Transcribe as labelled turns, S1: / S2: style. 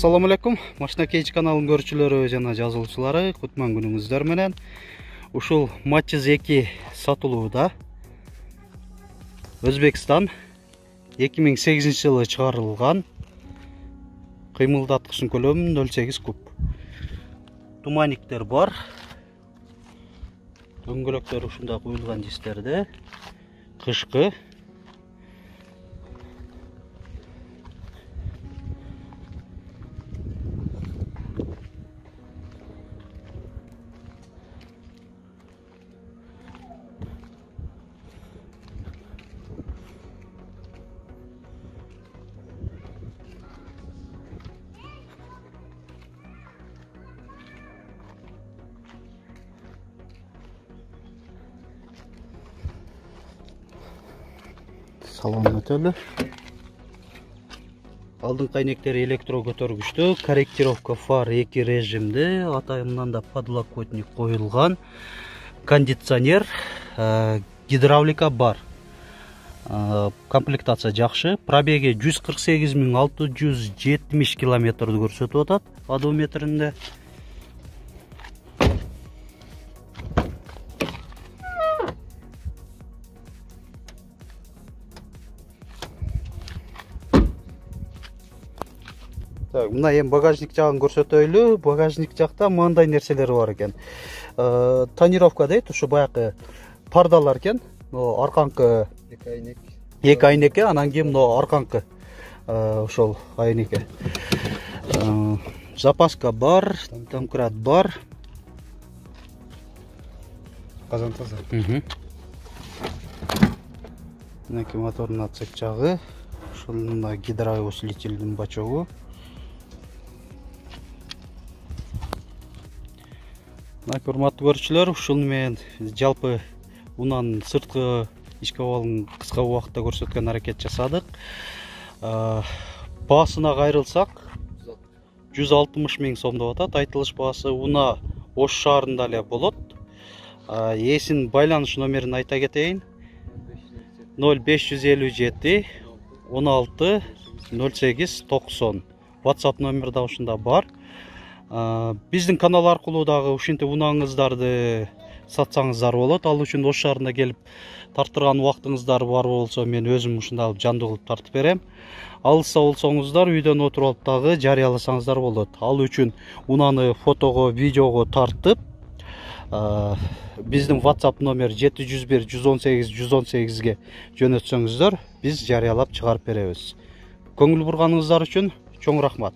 S1: Assalamu alaikum. Машина Кейч каналын көрүүчүлөрү жана жазуучулары, кутман күнүңүздөр менен. Ушул Matiz 2 сатылууда. Өзбекстан 2008 жылы чыгарылган. Кыймылдаткычтын көлөмү 0,8 куб. Туманиктер бар. Дөңгөлөктөр ушундай куюлган жистерде. Кышкы. Салон өтөлү. Алдыңкы айнектери электро көтөргүчтүү, корректировка фар 2 режимде, атайымынан да подлокотник коюлган, кондиционер, гидравлика бар. Комплектация жакшы. Пробеги 148.670 километрди көрсөтүп атат одометринде. Мына эми багажник жагын көрсөтөйлү. Багажник жакта мындай нерселер бар экен. Тонировка дейт, ушу баягы пардалар экен. Арканкы эки айнеке, анан кийин мына арканкы ошол айнеке. Запаска бар, домкрат бар. Казан таза. Мынакей мотордун отсек жагы. Ушунун гидроусилителдин бачогу. Урматтуу көрүүчүлөр, ушул менен жалпы унан сырткы ички абалын кыска убакытта көрсөткөн аракет жасадык. Баасына кайрылсак 160 000 сом деп атат. Айтылыш баасы уна Ош шаарында эле болот. Ээсинин байланыш номерин айта кетейин. 0557 16 08 90. WhatsApp номер да ушунда бар. Биздин канал аркылуу дагы ушинтип унаңыздарды сатсаңыздар болот. Ал үчүн Ош шаарына келип тарттырган убактыңыздар бар болсо, мен өзүм ушунда алып жандуу кылып тартып берем. Алыста болсоңуздар үйдөн отуруп алып дагы жарыяласаңыздар болот. Ал үчүн унаны фотого, видеого тартып, биздин WhatsApp номер 701 118 118ге жөнөтсөңүздөр, биз жарыялап чыгарып беребиз. Көңүл бурганыңыздар үчүн чоң рахмат.